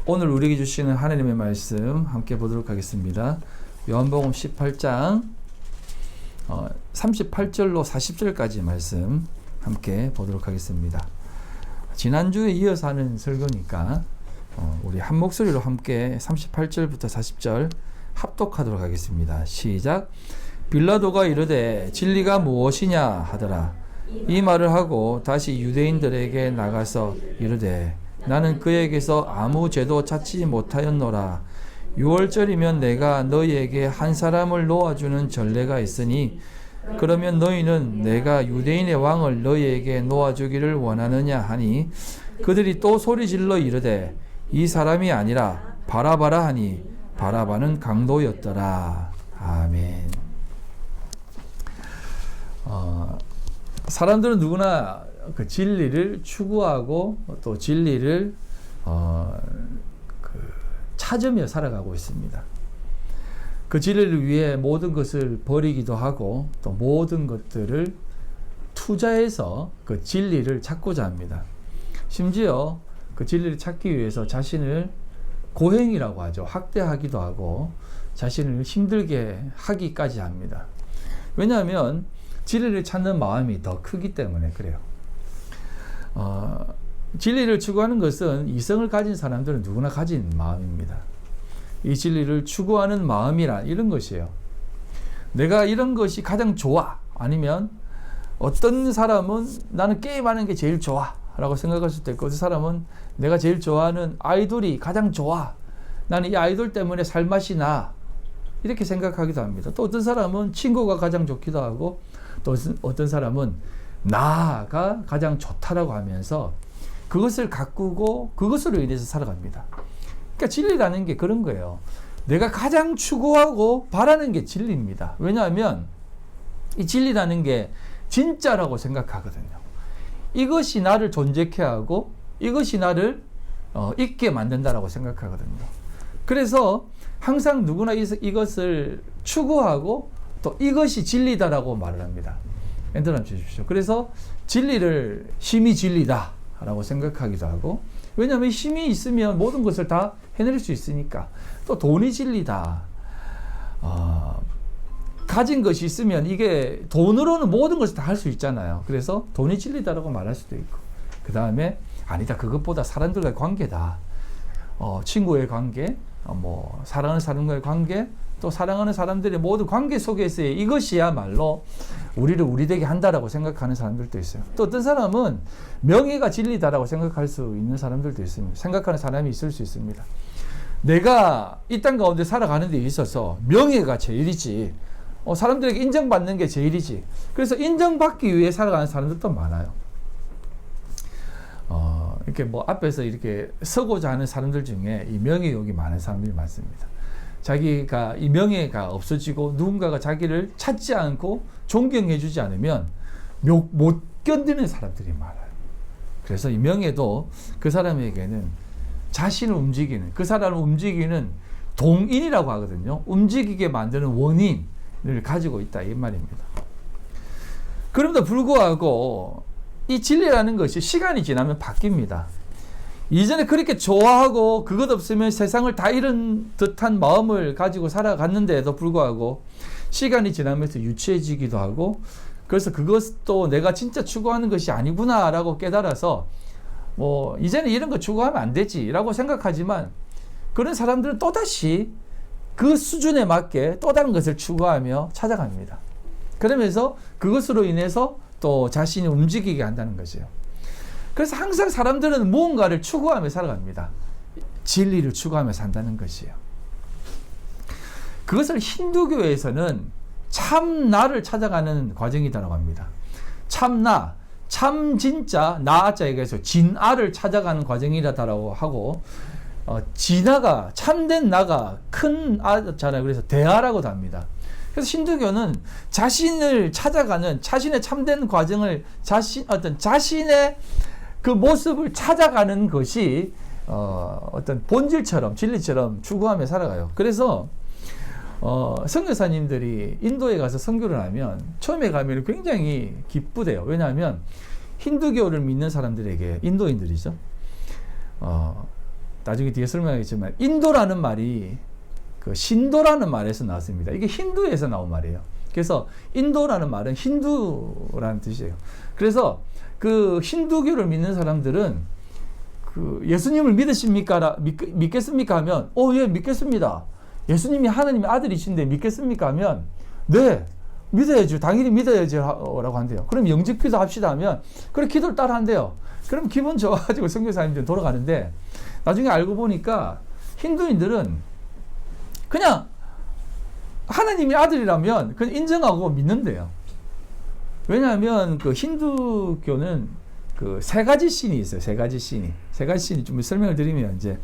오늘 우리에게 주시는 하나님의 말씀 함께 보도록 하겠습니다. 요한복음 18장 38절로 40절까지 말씀 함께 보도록 하겠습니다. 지난주에 이어서 하는 설교니까 우리 한 목소리로 함께 38절부터 40절 합독하도록 하겠습니다. 시작. 빌라도가 이르되 진리가 무엇이냐 하더라. 이 말을 하고 다시 유대인들에게 나가서 이르되 나는 그에게서 아무 죄도 찾지 못하였노라. 6월절이면 내가 너희에게 한 사람을 놓아주는 전례가 있으니 그러면 너희는 내가 유대인의 왕을 너희에게 놓아주기를 원하느냐 하니 그들이 또 소리질러 이르되 이 사람이 아니라 바라바라 하니 바라바는 강도였더라. 아멘. 사람들은 누구나 그 진리를 추구하고 또 진리를 찾으며 살아가고 있습니다. 그 진리를 위해 모든 것을 버리기도 하고 또 모든 것들을 투자해서 그 진리를 찾고자 합니다. 심지어 그 진리를 찾기 위해서 자신을 고행이라고 하죠. 학대하기도 하고 자신을 힘들게 하기까지 합니다. 왜냐하면 진리를 찾는 마음이 더 크기 때문에 그래요. 진리를 추구하는 것은 이성을 가진 사람들은 누구나 가진 마음입니다. 이 진리를 추구하는 마음이란 이런 것이에요. 내가 이런 것이 가장 좋아. 아니면 어떤 사람은 나는 게임하는 게 제일 좋아 라고 생각할 수도 있고, 어떤 사람은 내가 제일 좋아하는 아이돌이 가장 좋아. 나는 이 아이돌 때문에 살맛이 나. 이렇게 생각하기도 합니다. 또 어떤 사람은 친구가 가장 좋기도 하고, 또 어떤 사람은 나가 가장 좋다라고 하면서 그것을 가꾸고 그것으로 인해서 살아갑니다. 그러니까 진리라는 게 그런 거예요. 내가 가장 추구하고 바라는 게 진리입니다. 왜냐하면 이 진리라는 게 진짜라고 생각하거든요. 이것이 나를 존재케 하고 이것이 나를 있게 만든다라고 생각하거든요. 그래서 항상 누구나 이것을 추구하고 또 이것이 진리다라고 말을 합니다. 엔터를 주십시오. 그래서 진리를 힘이 진리다 라고 생각하기도 하고, 왜냐하면 힘이 있으면 모든 것을 다 해낼 수 있으니까. 또 돈이 진리다. 가진 것이 있으면 이게 돈으로는 모든 것을 다 할 수 있잖아요. 그래서 돈이 진리다라고 말할 수도 있고, 그 다음에 아니다, 그것보다 사람들과의 관계다. 친구의 관계, 사랑하는 사람과의 관계, 또 사랑하는 사람들의 모든 관계 속에서의 이것이야말로 우리를 우리되게 한다라고 생각하는 사람들도 있어요. 또 어떤 사람은 명예가 진리다라고 생각할 수 있는 사람들도 있습니다. 생각하는 사람이 있을 수 있습니다. 내가 이 땅 가운데 살아가는 데 있어서 명예가 제일이지, 사람들에게 인정받는 게 제일이지. 그래서 인정받기 위해 살아가는 사람들도 많아요. 이렇게 앞에서 이렇게 서고자 하는 사람들 중에 이 명예욕이 많은 사람들이 많습니다. 자기가 이 명예가 없어지고 누군가가 자기를 찾지 않고 존경해 주지 않으면 못 견디는 사람들이 많아요. 그래서 이 명예도 그 사람에게는 자신을 움직이는, 그 사람을 움직이는 동인이라고 하거든요. 움직이게 만드는 원인을 가지고 있다 이 말입니다. 그럼에도 불구하고 이 진리라는 것이 시간이 지나면 바뀝니다. 이전에 그렇게 좋아하고 그것 없으면 세상을 다 잃은 듯한 마음을 가지고 살아갔는데도 불구하고 시간이 지나면서 유치해지기도 하고, 그래서 그것도 내가 진짜 추구하는 것이 아니구나 라고 깨달아서 이제는 이런 거 추구하면 안 되지 라고 생각하지만, 그런 사람들은 또다시 그 수준에 맞게 또 다른 것을 추구하며 찾아갑니다. 그러면서 그것으로 인해서 또 자신이 움직이게 한다는 것이에요. 그래서 항상 사람들은 무언가를 추구하며 살아갑니다. 진리를 추구하며 산다는 것이에요. 그것을 힌두교에서는 참나를 찾아가는 과정이라고 합니다. 참나, 참 진짜, 나자에게서 진아를 찾아가는 과정이라고 하고, 진아가, 참된 나가 큰 아잖아요. 그래서 대아라고도 합니다. 그래서 힌두교는 자신을 찾아가는, 자신의 참된 과정을 자신의 그 모습을 찾아가는 것이 어떤 본질처럼 진리처럼 추구하며 살아가요. 그래서 선교사님들이 인도에 가서 선교를 하면 처음에 가면 굉장히 기쁘대요. 왜냐하면 힌두교를 믿는 사람들에게, 인도인들이죠, 나중에 뒤에 설명하겠지만 인도라는 말이 그 신도라는 말에서 나왔습니다. 이게 힌두에서 나온 말이에요. 그래서 인도라는 말은 힌두라는 뜻이에요. 그래서 그 힌두교를 믿는 사람들은 그 예수님을 믿겠습니까? 하면 예, 믿겠습니다. 예수님이 하나님의 아들이신데 믿겠습니까? 하면 네, 믿어야죠. 당연히 믿어야죠. 라고 한대요. 그럼 영접기도 합시다 하면 그래, 기도를 따라 한대요. 그럼 기분 좋아가지고 선교사님들 돌아가는데 나중에 알고 보니까 힌두인들은 그냥 하나님의 아들이라면 그냥 인정하고 믿는데요. 왜냐하면 그 힌두교는 그 세 가지 신이 있어요. 세 가지 신이 좀 설명을 드리면 이제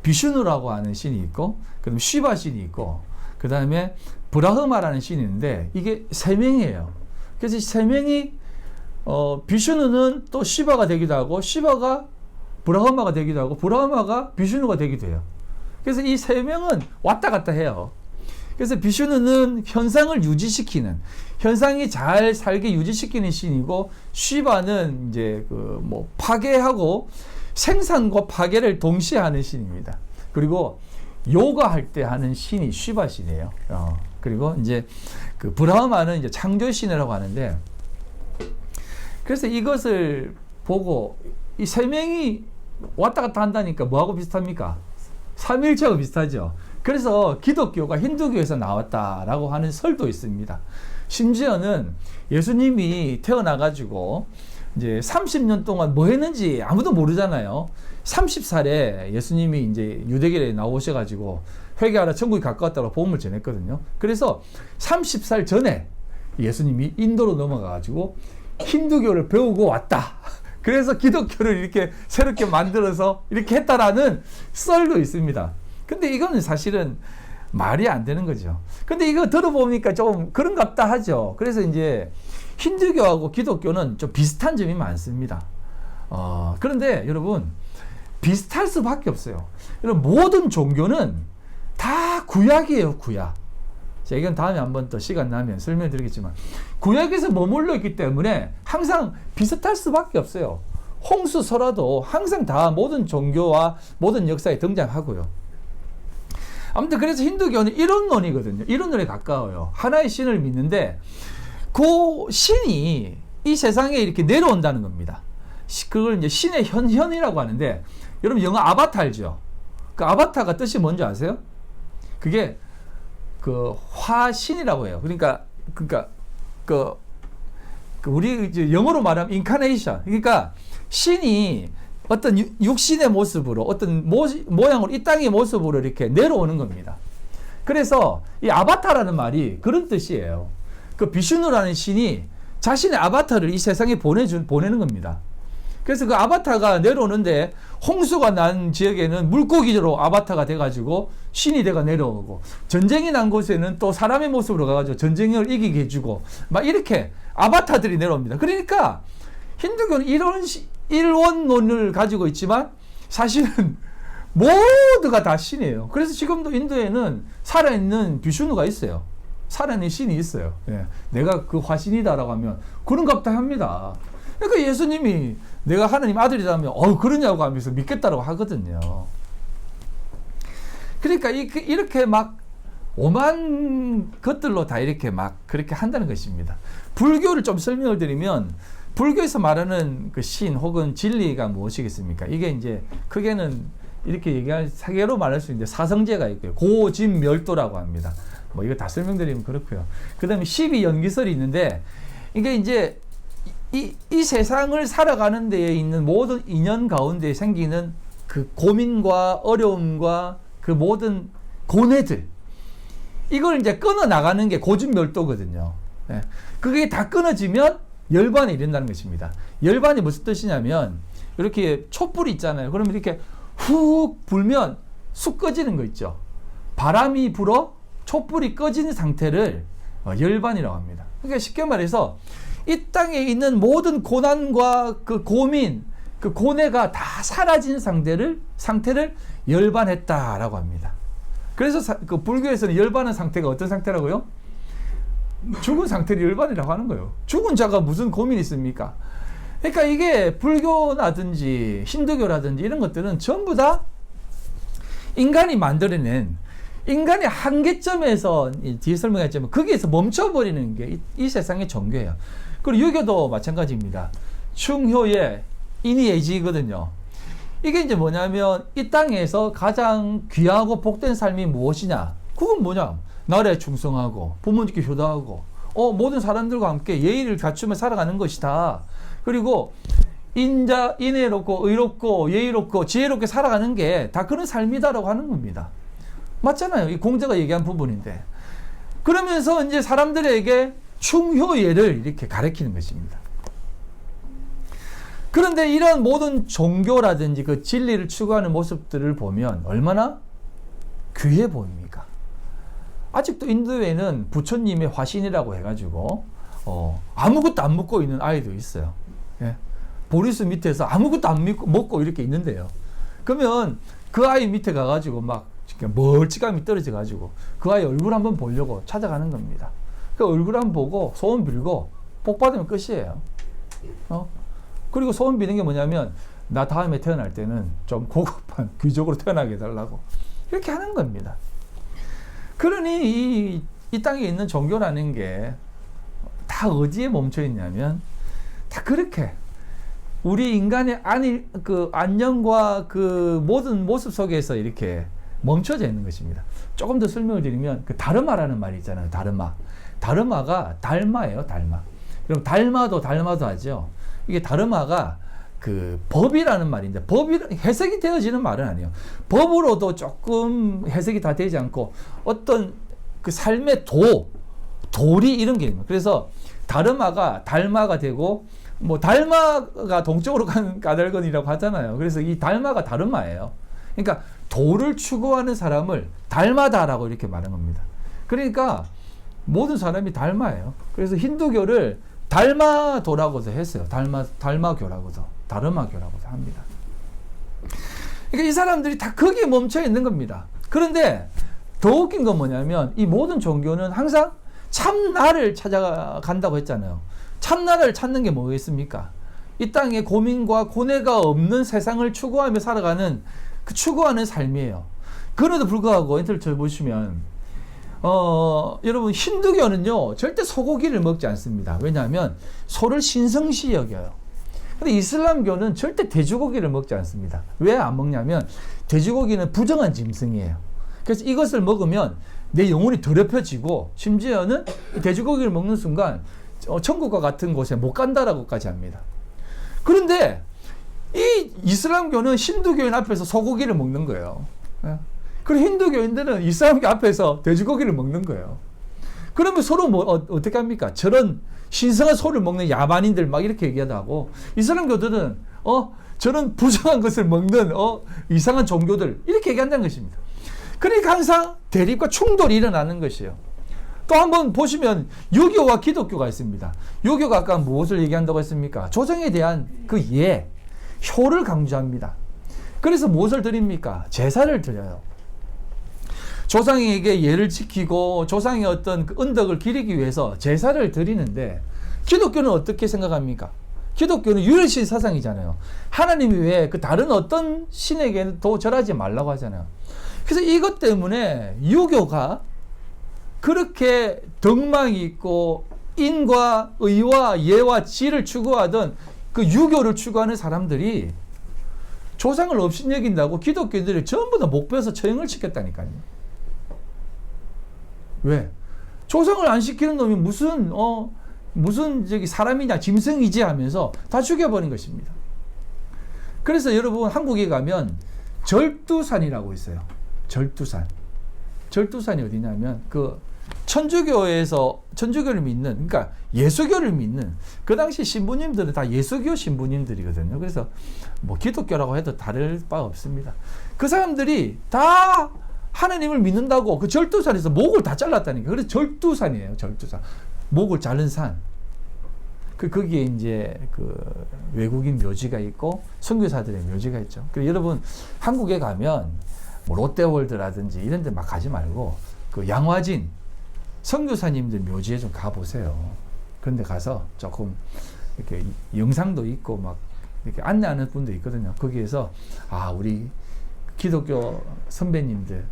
비슈누라고 하는 신이 있고, 그다음에 시바 신이 있고, 그다음에 브라흐마라는 신이 있는데 이게 세 명이에요. 그래서 세 명이 비슈누는 또 시바가 되기도 하고, 시바가 브라흐마가 되기도 하고, 브라흐마가 비슈누가 되기도 해요. 그래서 이 세 명은 왔다 갔다 해요. 그래서 비슈누는 현상을 유지시키는, 현상이 잘 살게 유지시키는 신이고, 시바는 이제 파괴하고 생산과 파괴를 동시에 하는 신입니다. 그리고 요가 할 때 하는 신이 시바 신이에요. 그리고 이제 그 브라흐마는 이제 창조 신이라고 하는데, 그래서 이것을 보고 이 세 명이 왔다 갔다 한다니까 뭐하고 비슷합니까? 삼위일체하고 비슷하죠. 그래서 기독교가 힌두교에서 나왔다라고 하는 설도 있습니다. 심지어는 예수님이 태어나가지고 이제 30년 동안 뭐 했는지 아무도 모르잖아요. 30살에 예수님이 이제 유대교에 나오셔가지고 회개하라 천국이 가까웠다고 복음을 전했거든요. 그래서 30살 전에 예수님이 인도로 넘어가가지고 힌두교를 배우고 왔다. 그래서 기독교를 이렇게 새롭게 만들어서 이렇게 했다라는 썰도 있습니다. 근데 이거는 사실은 말이 안 되는 거죠. 근데 이거 들어보니까 좀 그런갑다 하죠. 그래서 이제 힌두교하고 기독교는 좀 비슷한 점이 많습니다. 그런데 여러분, 비슷할 수밖에 없어요. 여러분, 모든 종교는 다 구약이에요, 구약. 자, 이건 다음에 한번 또 시간 나면 설명드리겠지만, 구약에서 머물러 있기 때문에 항상 비슷할 수밖에 없어요. 홍수설화도 항상 다 모든 종교와 모든 역사에 등장하고요. 아무튼 그래서 힌두교는 이론론이거든요. 이론론에 가까워요. 하나의 신을 믿는데 그 신이 이 세상에 이렇게 내려온다는 겁니다. 그걸 이제 신의 현현이라고 하는데, 여러분 영어 아바타 알죠? 그 아바타가 뜻이 뭔지 아세요? 그게 그 화신이라고 해요. 그러니까 그 우리 이제 영어로 말하면 인카네이션. 그러니까 신이 어떤 육신의 모습으로, 어떤 모양으로, 이 땅의 모습으로 이렇게 내려오는 겁니다. 그래서 이 아바타라는 말이 그런 뜻이에요. 그 비슈누라는 신이 자신의 아바타를 이 세상에 보내는 겁니다. 그래서 그 아바타가 내려오는데, 홍수가 난 지역에는 물고기로 아바타가 돼가지고 신이 돼가 내려오고, 전쟁이 난 곳에는 또 사람의 모습으로 가가지고 전쟁을 이기게 해주고, 막 이렇게 아바타들이 내려옵니다. 그러니까 힌두교는 이런 일원론을 가지고 있지만 사실은 모두가 다 신이에요. 그래서 지금도 인도에는 살아있는 비슈누가 있어요. 살아있는 신이 있어요. 예. 내가 그 화신이다라고 하면 그런갑다 합니다. 그러니까 예수님이 내가 하나님 아들이라면 그러냐고 하면서 믿겠다라고 하거든요. 그러니까 이렇게 막 오만 것들로 다 이렇게 막 그렇게 한다는 것입니다. 불교를 좀 설명을 드리면, 불교에서 말하는 그 신 혹은 진리가 무엇이겠습니까? 이게 이제 크게는 이렇게 얘기할, 사계로 말할 수 있는데 사성제가 있고요. 고진멸도라고 합니다. 뭐 이거 다 설명드리면 그렇고요. 그 다음에 12연기설이 있는데, 이게 이제 이 세상을 살아가는 데에 있는 모든 인연 가운데 생기는 그 고민과 어려움과 그 모든 고뇌들, 이걸 이제 끊어 나가는 게 고진멸도거든요. 예. 그게 다 끊어지면 열반에 이른다는 것입니다. 열반이 무슨 뜻이냐면, 이렇게 촛불이 있잖아요. 그러면 이렇게 훅 불면 쑥 꺼지는 거 있죠. 바람이 불어 촛불이 꺼지는 상태를 열반이라고 합니다. 그러니까 쉽게 말해서 이 땅에 있는 모든 고난과 그 고민, 그 고뇌가 다 사라진 상태를 열반했다라고 합니다. 그래서 그 불교에서는 열반한 상태가 어떤 상태라고요? 죽은 상태를 열반이라고 하는 거예요. 죽은 자가 무슨 고민이 있습니까? 그러니까 이게 불교라든지 힌두교라든지 이런 것들은 전부 다 인간이 만들어낸 인간의 한계점에서 뒤에 설명했지만 거기에서 멈춰버리는 게 이 세상의 종교예요. 그리고 유교도 마찬가지입니다. 충효의 인이예지거든요. 이게 이제 뭐냐면 이 땅에서 가장 귀하고 복된 삶이 무엇이냐? 그건 뭐냐? 나라에 충성하고 부모님께 효도하고 모든 사람들과 함께 예의를 갖추며 살아가는 것이다. 그리고 인내롭고 의롭고 예의롭고 지혜롭게 살아가는 게 다 그런 삶이다라고 하는 겁니다. 맞잖아요. 이 공자가 얘기한 부분인데. 그러면서 이제 사람들에게 충효예를 이렇게 가르치는 것입니다. 그런데 이런 모든 종교라든지 그 진리를 추구하는 모습들을 보면 얼마나 귀해 보입니까? 아직도 인도에는 부처님의 화신이라고 해가지고 아무것도 안 먹고 있는 아이도 있어요. 예. 보리수 밑에서 아무것도 안 먹고 이렇게 있는데요. 그러면 그 아이 밑에 가가지고 막 멀찌감이 떨어져가지고 그 아이 얼굴 한번 보려고 찾아가는 겁니다. 그 얼굴 한번 보고 소원 빌고 복 받으면 끝이에요. 그리고 소원 비는 게 뭐냐면 나 다음에 태어날 때는 좀 고급한 귀족으로 태어나게 해달라고 이렇게 하는 겁니다. 그러니 이 땅에 있는 종교라는 게 다 어디에 멈춰 있냐면 다 그렇게 우리 인간의 그 안녕과 그 모든 모습 속에서 이렇게 멈춰져 있는 것입니다. 조금 더 설명을 드리면 그 다르마라는 말이 있잖아요. 다르마가 달마예요. 달마. 그럼 달마도 하죠. 이게 다르마가 그 법이라는 말인데 법이 해석이 되어지는 말은 아니에요. 법으로도 조금 해석이 다 되지 않고 어떤 그 삶의 돌이 이런 게 있는 거예요. 그래서 다르마가 달마가 되고 뭐 달마가 동쪽으로 가는 까닭은이라고 하잖아요. 그래서 이 달마가 다르마예요. 그러니까 도를 추구하는 사람을 달마다라고 이렇게 말하는 겁니다. 그러니까 모든 사람이 달마예요. 그래서 힌두교를 달마도라고도 했어요. 달마교라고도 다르마교라고도 합니다. 그러니까 이 사람들이 다 거기에 멈춰 있는 겁니다. 그런데 더 웃긴 건 뭐냐면 이 모든 종교는 항상 참나를 찾아간다고 했잖아요. 참나를 찾는 게 뭐겠습니까? 이 땅에 고민과 고뇌가 없는 세상을 추구하며 살아가는 그 추구하는 삶이에요. 그럼에도 불구하고 인터넷을 보시면 여러분 힌두교는요 절대 소고기를 먹지 않습니다. 왜냐하면 소를 신성시 여겨요. 근데 이슬람교는 절대 돼지고기를 먹지 않습니다. 왜 안 먹냐면 돼지고기는 부정한 짐승이에요. 그래서 이것을 먹으면 내 영혼이 더럽혀지고 심지어는 돼지고기를 먹는 순간 천국과 같은 곳에 못 간다라고까지 합니다. 그런데 이 이슬람교는 힌두교인 앞에서 소고기를 먹는 거예요. 그리고 힌두교인들은 이슬람교 앞에서 돼지고기를 먹는 거예요. 그러면 서로 어떻게 합니까? 저런 신성한 소를 먹는 야만인들 막 이렇게 얘기하다 하고 이슬람교들은 저런 부정한 것을 먹는 이상한 종교들 이렇게 얘기한다는 것입니다. 그러니까 항상 대립과 충돌이 일어나는 것이에요. 또 한번 보시면 유교와 기독교가 있습니다. 유교가 아까 무엇을 얘기한다고 했습니까? 조상에 대한 그 효를 강조합니다. 그래서 무엇을 드립니까? 제사를 드려요. 조상에게 예를 지키고 조상의 어떤 그 은덕을 기리기 위해서 제사를 드리는데 기독교는 어떻게 생각합니까? 기독교는 유일신 사상이잖아요. 하나님이 왜 그 다른 어떤 신에게도 절하지 말라고 하잖아요. 그래서 이것 때문에 유교가 그렇게 덕망이 있고 인과 의와 예와 지를 추구하던 그 유교를 추구하는 사람들이 조상을 업신여긴다고 기독교인들이 전부 다 목베어서 처형을 시켰다니까요. 왜? 조상을 안 시키는 놈이 무슨 저기 사람이냐 짐승이지 하면서 다 죽여버린 것입니다. 그래서 여러분 한국에 가면 절두산이라고 있어요. 절두산이 어디냐면 그 천주교를 믿는, 그러니까 예수교를 믿는 그 당시 신부님들은 다 예수교 신부님들이거든요. 그래서 뭐 기독교라고 해도 다를 바 없습니다. 그 사람들이 다 하나님을 믿는다고 그 절두산에서 목을 다 잘랐다니까. 그래서 절두산이에요. 절두산. 목을 자른 산. 거기에 이제 그 외국인 묘지가 있고 선교사들의 묘지가 있죠. 그래서 여러분 한국에 가면 뭐 롯데월드라든지 이런 데 막 가지 말고 그 양화진 선교사님들 묘지에 좀 가보세요. 그런데 가서 조금 이렇게 영상도 있고 막 이렇게 안내하는 분도 있거든요. 거기에서 우리 기독교 선배님들,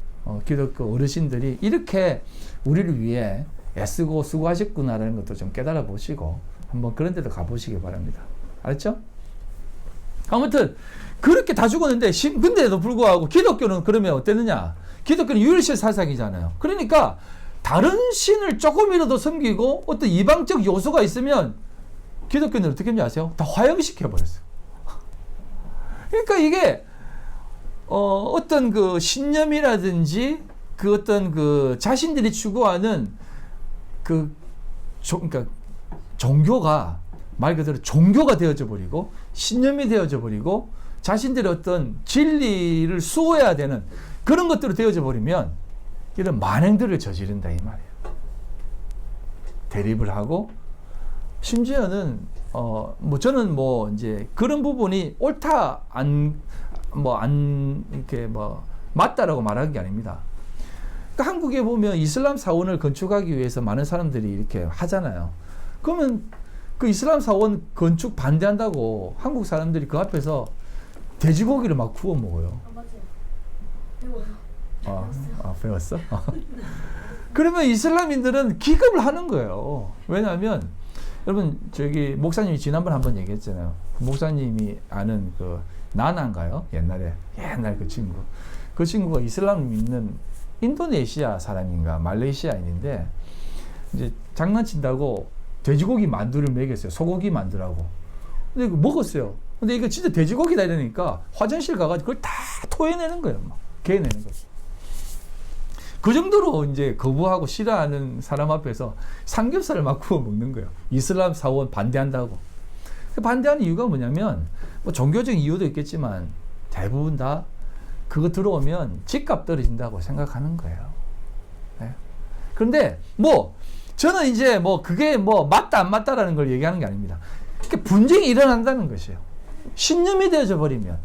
기독교 어르신들이 이렇게 우리를 위해 애쓰고 수고하셨구나라는 것도 좀 깨달아 보시고 한번 그런 데도 가보시기 바랍니다. 알았죠? 아무튼 그렇게 다 죽었는데 근데도 불구하고 기독교는 그러면 어땠느냐? 기독교는 유일신 사상이잖아요. 그러니까 다른 신을 조금이라도 섬기고 어떤 이방적 요소가 있으면 기독교는 어떻게 했는지 아세요? 다 화형시켜 버렸어요. 그러니까 이게 어떤 그 신념이라든지 그 어떤 그 자신들이 추구하는 그러니까 종교가 말 그대로 종교가 되어져 버리고 신념이 되어져 버리고 자신들의 어떤 진리를 수호해야 되는 그런 것들로 되어져 버리면 이런 만행들을 저지른다 이 말이에요. 대립을 하고 심지어는 뭐 저는 뭐 이제 그런 부분이 옳다 안 이렇게 뭐 맞다라고 말하는 게 아닙니다. 그러니까 한국에 보면 이슬람 사원을 건축하기 위해서 많은 사람들이 이렇게 하잖아요. 그러면 그 이슬람 사원 건축 반대한다고 한국 사람들이 그 앞에서 돼지고기를 막 구워 먹어요. 맞아요. 배웠어? 그러면 이슬람인들은 기겁을 하는 거예요. 왜냐하면 여러분 저기 목사님이 지난번 한번 얘기했잖아요. 목사님이 아는 그 나나인가요? 옛날 그 친구. 그 친구가 이슬람을 믿는 인도네시아 사람인가 말레이시아인인데 이제 장난친다고 돼지고기 만두를 먹였어요. 소고기 만두라고. 근데 이거 먹었어요. 근데 이거 진짜 돼지고기다 이러니까 화장실 가가지고 그걸 다 토해내는 거예요. 막 개내는 거예요. 그 정도로 이제 거부하고 싫어하는 사람 앞에서 삼겹살을 막 구워 먹는 거예요. 이슬람 사원 반대한다고. 반대하는 이유가 뭐냐면 뭐 종교적인 이유도 있겠지만 대부분 다 그거 들어오면 집값 떨어진다고 생각하는 거예요. 네? 그런데 뭐 저는 이제 뭐 그게 뭐 맞다 안 맞다라는 걸 얘기하는 게 아닙니다. 그러니까 분쟁이 일어난다는 것이에요. 신념이 되어져 버리면.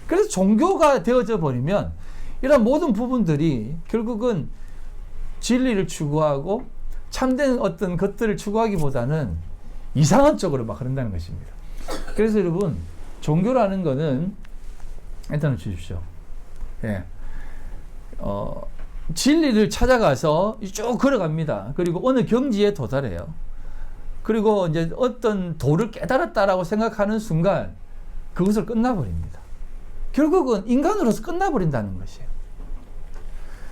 그래서 종교가 되어져 버리면 이런 모든 부분들이 결국은 진리를 추구하고 참된 어떤 것들을 추구하기보다는 이상한 쪽으로 막 흐른다는 것입니다. 그래서 여러분 종교라는 거는 일단은 주십시오. 예. 진리를 찾아가서 쭉 걸어갑니다. 그리고 어느 경지에 도달해요. 그리고 이제 어떤 도를 깨달았다라고 생각하는 순간 그것을 끝나버립니다. 결국은 인간으로서 끝나버린다는 것이에요.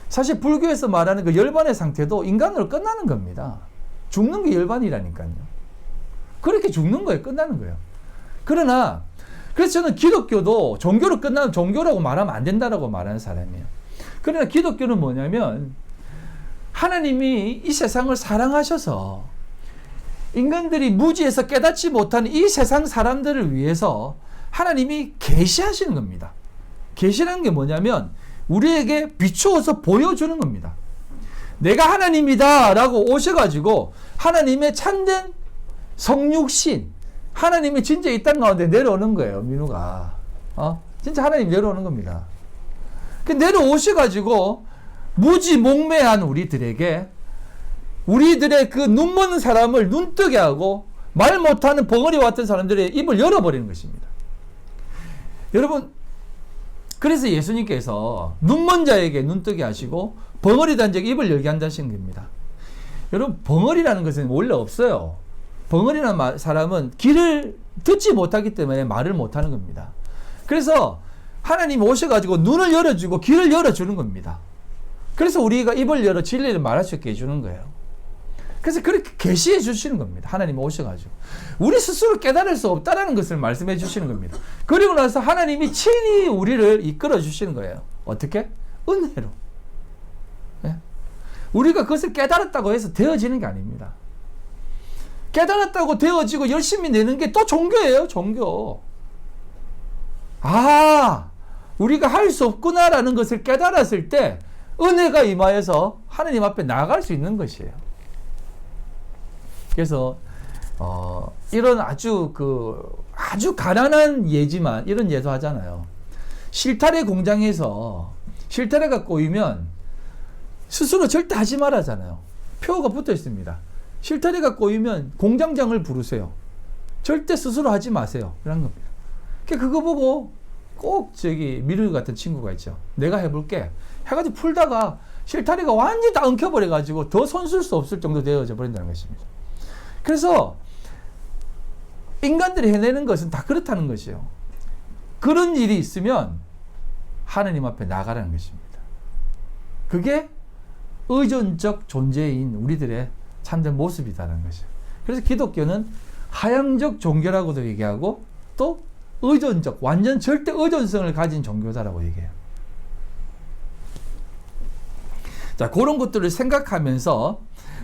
사실 불교에서 말하는 그 열반의 상태도 인간으로 끝나는 겁니다. 죽는 게 열반이라니까요. 그렇게 죽는 거예요. 끝나는 거예요. 그러나 그래서 저는 기독교도 종교로 끝나는 종교라고 말하면 안 된다라고 말하는 사람이에요. 그러나 기독교는 뭐냐면 하나님이 이 세상을 사랑하셔서 인간들이 무지에서 깨닫지 못하는 이 세상 사람들을 위해서 하나님이 계시하시는 겁니다. 계시라는 게 뭐냐면 우리에게 비추어서 보여주는 겁니다. 내가 하나님이다 라고 오셔가지고 하나님의 참된 성육신 하나님이 진짜 이 땅 가운데 내려오는 거예요. 민우가 진짜 하나님 내려오는 겁니다. 내려오셔가지고 무지몽매한 우리들에게 우리들의 그 눈먼 사람을 눈뜨게 하고 말 못하는 벙어리 같은 사람들의 입을 열어버리는 것입니다. 여러분 그래서 예수님께서 눈먼 자에게 눈뜨게 하시고 벙어리 단자에게 입을 열게 한다신 겁니다. 여러분 벙어리라는 것은 원래 없어요. 벙어리라는 사람은 길을 듣지 못하기 때문에 말을 못하는 겁니다. 그래서 하나님이 오셔가지고 눈을 열어주고 길을 열어주는 겁니다. 그래서 우리가 입을 열어 진리를 말할 수 있게 해주는 거예요. 그래서 그렇게 계시해 주시는 겁니다. 하나님이 오셔가지고 우리 스스로 깨달을 수 없다라는 것을 말씀해 주시는 겁니다. 그리고 나서 하나님이 친히 우리를 이끌어 주시는 거예요. 어떻게? 은혜로. 네? 우리가 그것을 깨달았다고 해서 되어지는 게 아닙니다. 깨달았다고 되어지고 열심히 내는 게 또 종교예요. 종교. 우리가 할 수 없구나라는 것을 깨달았을 때 은혜가 임하여서 하나님 앞에 나아갈 수 있는 것이에요. 그래서 이런 아주 가난한 예지만 이런 예도 하잖아요. 실타래 공장에서 실타래가 꼬이면 스스로 절대 하지 말아잖아요. 표가 붙어 있습니다. 실타래가 꼬이면 공장장을 부르세요. 절대 스스로 하지 마세요. 이런 겁니다. 그거 보고 꼭 저기 미르 같은 친구가 있죠. 내가 해볼게. 해가지고 풀다가 실타리가 완전히 다 엉켜버려가지고 더 손 쓸 수 없을 정도 되어져 버린다는 것입니다. 그래서 인간들이 해내는 것은 다 그렇다는 것이에요. 그런 일이 있으면 하느님 앞에 나가라는 것입니다. 그게 의존적 존재인 우리들의 참된 모습이다라는 것이에요. 그래서 기독교는 하향적 종교라고도 얘기하고 또 의존적, 완전 절대 의존성을 가진 종교다라고 얘기해요. 자, 그런 것들을 생각하면서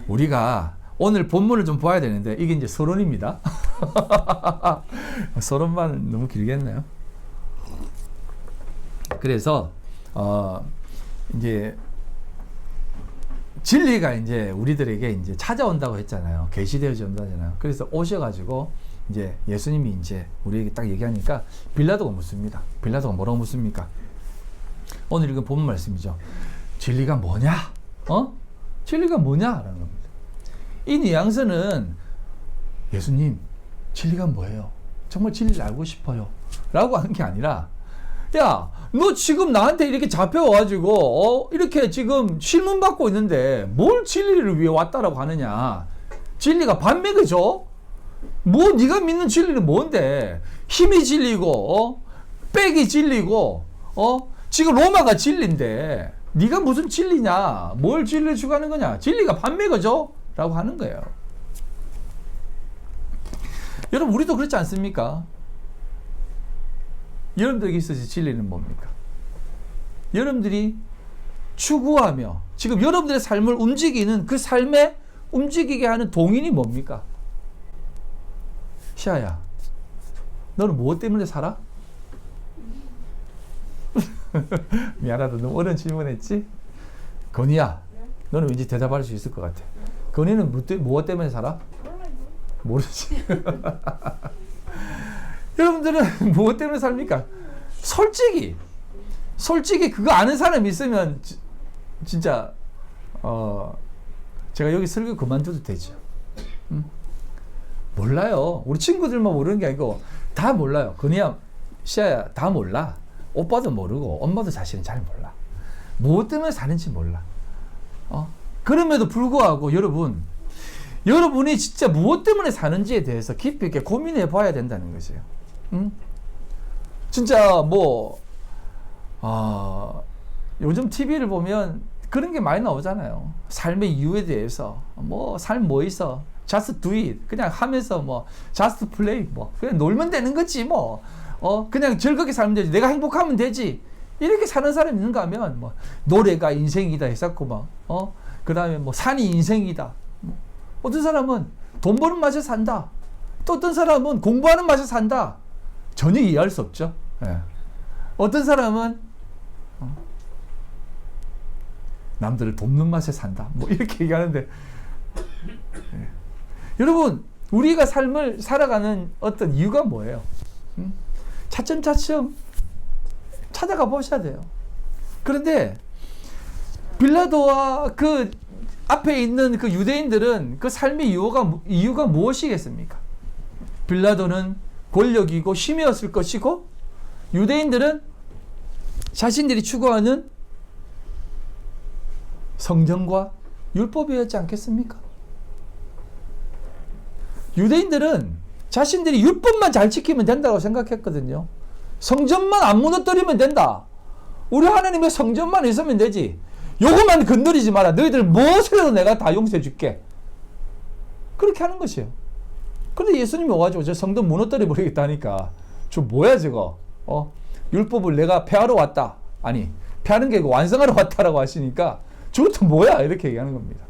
우리가 오늘 본문을 좀 봐야 되는데, 이게 이제 서론입니다. 서론만 너무 길겠네요. 그래서, 이제, 진리가 이제 우리들에게 이제 찾아온다고 했잖아요. 계시되어져 온다잖아요. 그래서 오셔가지고, 이제 예수님이 이제 우리에게 딱 얘기하니까 빌라도가 묻습니다. 빌라도가 뭐라고 묻습니까? 오늘 읽은 본문 말씀이죠. 진리가 뭐냐? 진리가 뭐냐? 라는 겁니다. 이 뉘앙스는 예수님, 진리가 뭐예요? 정말 진리를 알고 싶어요. 라고 하는 게 아니라, 야, 너 지금 나한테 이렇게 잡혀와가지고, 이렇게 지금 실문 받고 있는데, 뭘 진리를 위해 왔다라고 하느냐? 진리가 반맥이죠? 뭐, 네가 믿는 진리는 뭔데? 힘이 진리고, 백이 진리고, 지금 로마가 진리인데, 네가 무슨 진리냐? 뭘 진리를 추구하는 거냐? 진리가 반맥이죠? 라고 하는 거예요. 여러분, 우리도 그렇지 않습니까? 여러분들에게 있어서 진리는 뭡니까? 여러분들이 추구하며 지금 여러분들의 삶을 움직이는 그 삶에 움직이게 하는 동인이 뭡니까? 시아야, 너는 무엇 때문에 살아? 미안하다, 너무 어려운 질문했지? 건이야, 너는 왠지 대답할 수 있을 것 같아. 건이는 무엇 때문에 살아? 모르지. 여러분들은 무엇 때문에 삽니까? 솔직히 그거 아는 사람이 있으면 진짜 제가 여기 설교 그만둬도 되죠. 몰라요. 우리 친구들만 모르는 게 아니고 다 몰라요. 건이야, 시아야, 다 몰라. 오빠도 모르고 엄마도 사실은 잘 몰라. 무엇 때문에 사는지 몰라. 그럼에도 불구하고 여러분이 진짜 무엇 때문에 사는지에 대해서 깊이 있게 고민해 봐야 된다는 것이에요. 진짜 요즘 TV를 보면 그런 게 많이 나오잖아요. 삶의 이유에 대해서 삶 뭐 있어, just do it, 그냥 하면서 just play, 그냥 놀면 되는 거지 그냥 즐겁게 살면 되지, 내가 행복하면 되지, 이렇게 사는 사람이 있는가 하면 노래가 인생이다 했었고 그 다음에 산이 인생이다. 어떤 사람은 돈 버는 맛에 산다. 또 어떤 사람은 공부하는 맛에 산다. 전혀 이해할 수 없죠. 예. 어떤 사람은 남들을 돕는 맛에 산다. 이렇게 얘기하는데, 예. 여러분, 우리가 삶을 살아가는 어떤 이유가 뭐예요? 차츰차츰 찾아가 보셔야 돼요. 그런데 빌라도와 그 앞에 있는 그 유대인들은 그 삶의 이유가 무엇이겠습니까? 빌라도는 권력이고 힘이었을 것이고, 유대인들은 자신들이 추구하는 성전과 율법이었지 않겠습니까? 유대인들은 자신들이 율법만 잘 지키면 된다고 생각했거든요. 성전만 안 무너뜨리면 된다. 우리 하나님의 성전만 있으면 되지. 요것만 건드리지 마라. 너희들 무엇을 해도 내가 다 용서해 줄게. 그렇게 하는 것이에요. 그런데 예수님이 와가지고 저 성전 무너뜨려 버리겠다 하니까, 저 뭐야 저거? 율법을 내가 폐하러 왔다. 아니, 폐하는 게 아니고 완성하러 왔다라고 하시니까, 저것도 뭐야? 이렇게 얘기하는 겁니다.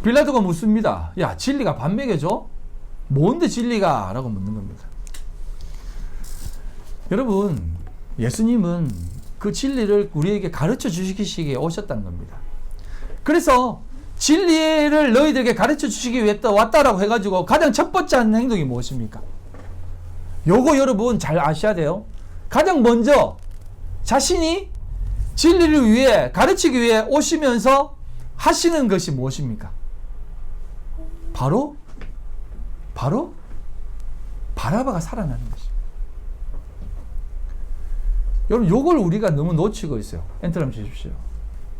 빌라도가 묻습니다. 야, 진리가 반맥여줘? 뭔데 진리가? 라고 묻는 겁니다. 여러분, 예수님은 그 진리를 우리에게 가르쳐 주시기에 오셨다는 겁니다. 그래서 진리를 너희들에게 가르쳐 주시기 위해 왔다라고 해가지고 가장 첫 번째 하는 행동이 무엇입니까? 요거 여러분 잘 아셔야 돼요. 가장 먼저 자신이 진리를 위해 가르치기 위해 오시면서 하시는 것이 무엇입니까? 바로 바라바가 살아나는 것입니다. 여러분, 요걸 우리가 너무 놓치고 있어요. 엔터 한번 주십시오.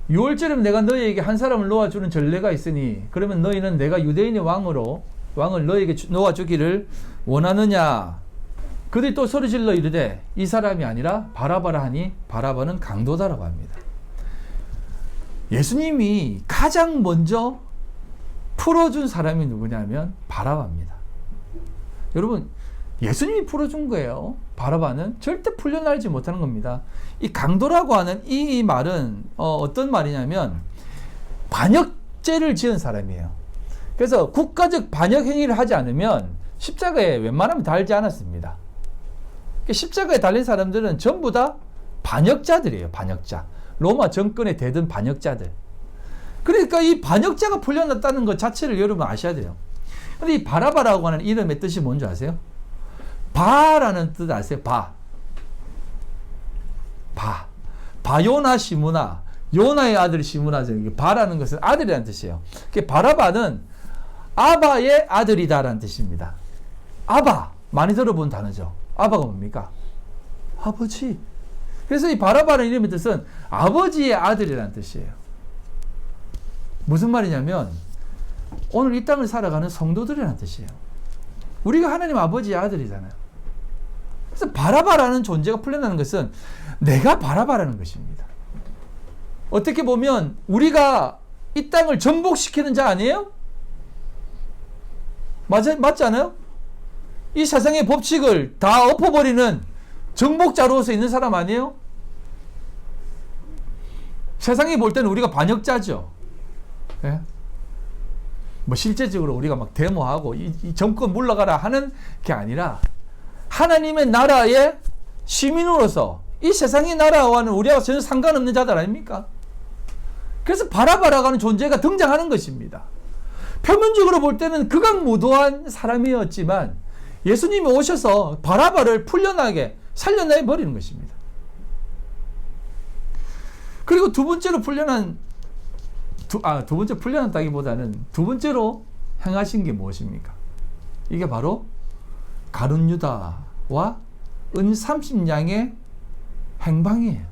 6월절에 내가 너희에게 한 사람을 놓아주는 전례가 있으니 그러면 너희는 내가 유대인의 왕을 너희에게 놓아주기를 원하느냐. 그들이 또 소리질러 이르되 이 사람이 아니라 바라바라 하니 바라바는 강도다라고 합니다. 예수님이 가장 먼저 풀어준 사람이 누구냐면 바라바입니다. 여러분, 예수님이 풀어준 거예요. 바라바는 절대 풀려나지 못하는 겁니다. 이 강도라고 하는 이 말은 어떤 말이냐면 반역죄를 지은 사람이에요. 그래서 국가적 반역 행위를 하지 않으면 십자가에 웬만하면 달지 않았습니다. 십자가에 달린 사람들은 전부 다 반역자들이에요. 반역자. 로마 정권에 대든 반역자들. 그러니까 이 반역자가 풀려났다는 것 자체를 여러분 아셔야 돼요. 근데 이 바라바라고 하는 이름의 뜻이 뭔지 아세요? 바라는 뜻 아세요? 바요나 시므나, 요나의 아들 시므나. 바라는 것은 아들이라는 뜻이에요. 바라바는 아바의 아들이다라는 뜻입니다. 아바, 많이 들어본 단어죠. 아바가 뭡니까? 아버지. 그래서 이 바라바라는 이름의 뜻은 아버지의 아들이라는 뜻이에요. 무슨 말이냐면 오늘 이 땅을 살아가는 성도들이라는 뜻이에요. 우리가 하나님 아버지의 아들이잖아요. 그래서 바라바라는 존재가 풀려나는 것은 내가 바라바라는 것입니다. 어떻게 보면 우리가 이 땅을 정복시키는 자 아니에요? 맞지 않아요? 이 세상의 법칙을 다 엎어버리는 정복자로서 있는 사람 아니에요? 세상이 볼 때는 우리가 반역자죠. 예? 뭐 실제적으로 우리가 막 데모하고 이 정권 물러가라 하는 게 아니라 하나님의 나라의 시민으로서 이 세상의 나라와는 우리하고 전혀 상관없는 자들 아닙니까? 그래서 바라바라고 하는 존재가 등장하는 것입니다. 표면적으로 볼 때는 극악무도한 사람이었지만 예수님이 오셔서 바라바를 풀려나게 살려내 버리는 것입니다. 그리고 두 번째로 풀려났다기보다는 두 번째로 행하신 게 무엇입니까? 이게 바로 가룟 유다와 은 30냥의 행방이에요.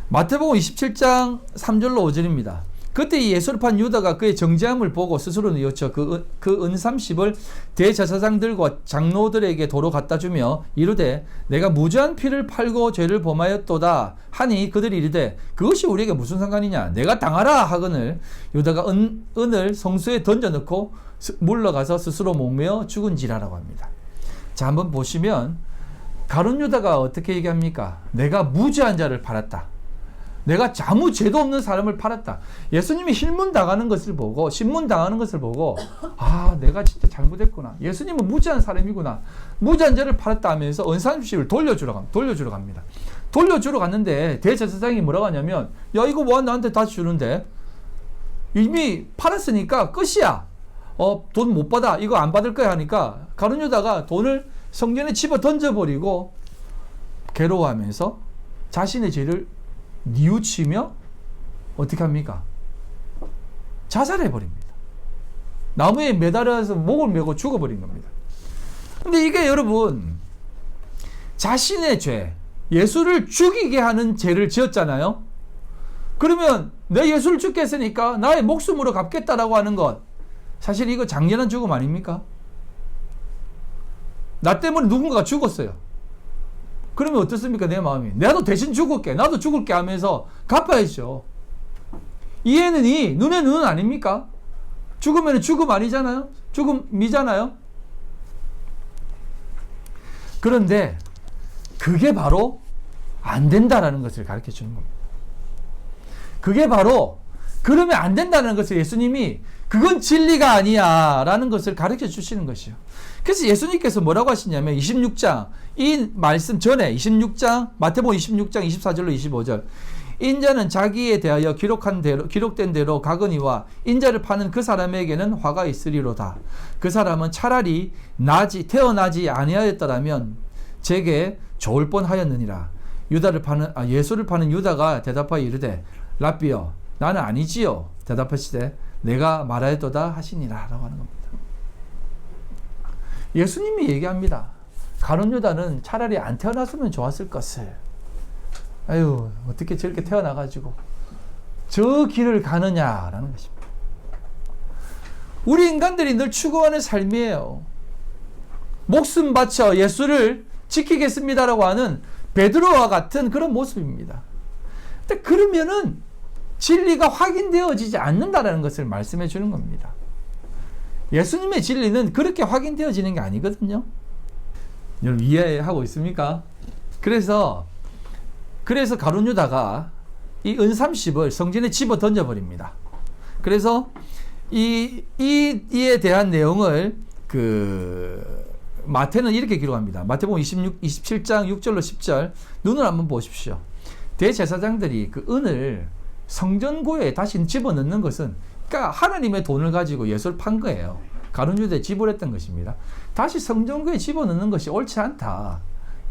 마태복음 27장 3절로 5절입니다. 그때 이 예수를 판 유다가 그의 정죄함을 보고 스스로 뉘우쳐 그 은 30을 대제사장들과 장로들에게 도로 갖다 주며 이르되 내가 무죄한 피를 팔고 죄를 범하였도다 하니 그들이 이르되 그것이 우리에게 무슨 상관이냐 내가 당하라 하거늘 유다가 은을 성수에 던져넣고 물러가서 스스로 목매어 죽은지라라고 합니다. 자, 한번 보시면 가룟 유다가 어떻게 얘기합니까? 내가 무죄한 자를 팔았다. 내가 아무 죄도 없는 사람을 팔았다. 예수님이 신문 당하는 것을 보고 아, 내가 진짜 잘못했구나. 예수님은 무죄한 사람이구나. 무죄한 자를 팔았다 하면서 은 30을 돌려주러 갑니다. 돌려주러 갔는데 대제사장이 뭐라고 하냐면 야, 이거 뭐 나한테 다시 주는데 이미 팔았으니까 끝이야. 돈 못 받아. 이거 안 받을 거야 하니까 가룟 유다가 돈을 성전에 집어 던져버리고 괴로워하면서 자신의 죄를 뉘우치며 어떻게 합니까? 자살해버립니다. 나무에 매달아서 목을 메고 죽어버린 겁니다. 근데 이게 여러분 자신의 죄, 예수를 죽이게 하는 죄를 지었잖아요. 그러면 내 예수를 죽게 했으니까 나의 목숨으로 갚겠다라고 하는 것, 사실 이거 장렬한 죽음 아닙니까? 나 때문에 누군가가 죽었어요. 그러면 어떻습니까? 내 마음이. 나도 대신 죽을게. 나도 죽을게 하면서 갚아야죠. 이에는 이, 눈에 눈은 아닙니까? 죽으면 죽음 아니잖아요? 죽음이잖아요? 그런데 그게 바로 안 된다라는 것을 가르쳐 주는 겁니다. 그게 바로 그러면 안 된다는 것을 예수님이 그건 진리가 아니야 라는 것을 가르쳐 주시는 것이요. 그래서 예수님께서 뭐라고 하시냐면 26장 이 말씀 전에 26장 마태복음 26장 24절로 25절 인자는 자기에 대하여 기록된 대로 가거니와 인자를 파는 그 사람에게는 화가 있으리로다. 그 사람은 차라리 태어나지 아니하였더라면 제게 좋을 뻔하였느니라. 예수를 파는 유다가 대답하여 이르되 랍비여 나는 아니지요. 대답하시되 내가 말하였도다 하시니라 라고 하는 겁니다. 예수님이 얘기합니다. 가룟 유다는 차라리 안 태어났으면 좋았을 것을. 아유, 어떻게 저렇게 태어나가지고 저 길을 가느냐라는 것입니다. 우리 인간들이 늘 추구하는 삶이에요. 목숨 바쳐 예수를 지키겠습니다라고 하는 베드로와 같은 그런 모습입니다. 근데 그러면은 진리가 확인되어지지 않는다라는 것을 말씀해 주는 겁니다. 예수님의 진리는 그렇게 확인되어지는 게 아니거든요. 여러분 이해하고 있습니까? 그래서 가룟 유다가 이 은 30을 성전에 집어 던져버립니다. 그래서 이에 대한 내용을 마태는 이렇게 기록합니다. 마태복음 27장 6절로 10절 눈을 한번 보십시오. 대제사장들이 그 은을 성전고에 다시 집어넣는 것은 그러니까 하나님의 돈을 가지고 예수를 판 거예요. 가룟 유다에 지불했던 것입니다. 다시 성전고에 집어넣는 것이 옳지 않다.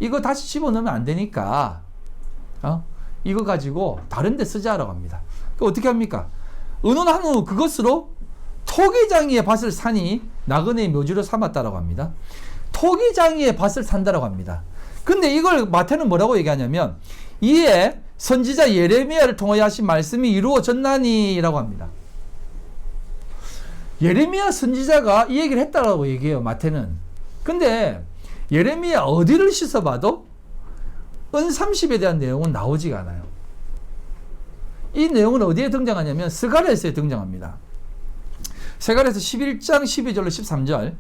이거 다시 집어넣으면 안 되니까 이거 가지고 다른 데 쓰자라고 합니다. 어떻게 합니까? 의논한 후 그것으로 토기장이의 밭을 사니 나그네의 묘지로 삼았다라고 합니다. 토기장이의 밭을 산다라고 합니다. 근데 이걸 마태는 뭐라고 얘기하냐면 이에 선지자 예레미야를 통하여 하신 말씀이 이루어졌나니라고 합니다. 예레미야 선지자가 이 얘기를 했다라고 얘기해요, 마태는. 근데 예레미야 어디를 씻어봐도 은 30에 대한 내용은 나오지가 않아요. 이 내용은 어디에 등장하냐면 스가랴서에 등장합니다. 스가랴서 11장 12절로 13절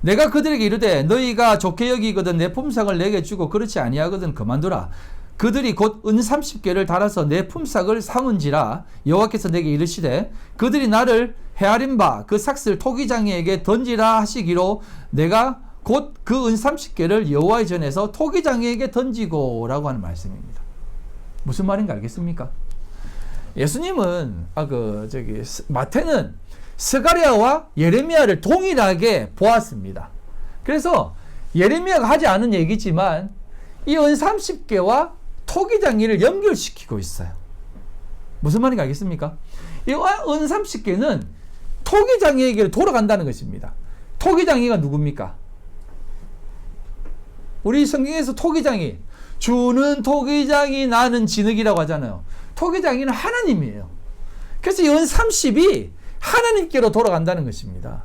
내가 그들에게 이르되 너희가 좋게 여기거든 내 품삯을 내게 주고 그렇지 아니하거든 그만두라. 그들이 곧 은 30개를 달아서 내 품삯을 삼은지라 여호와께서 내게 이르시되 그들이 나를 헤아린 바 그 삭슬 토기장이에게 던지라 하시기로 내가 곧 그 은 30개를 여호와의 전에서 토기장이에게 던지고 라고 하는 말씀입니다. 무슨 말인가 알겠습니까? 예수님은 마태는 스가랴와 예레미야를 동일하게 보았습니다. 그래서 예레미야가 하지 않은 얘기지만 이 은 30개와 토기장이를 연결시키고 있어요. 무슨 말인가 알겠습니까? 이 은 30개는 토기장이에게 돌아간다는 것입니다. 토기장이가 누굽니까? 우리 성경에서 토기장이 주는 토기장이 나는 진흙이라고 하잖아요. 토기장이는 하나님이에요. 그래서 이 은 30이 하나님께로 돌아간다는 것입니다.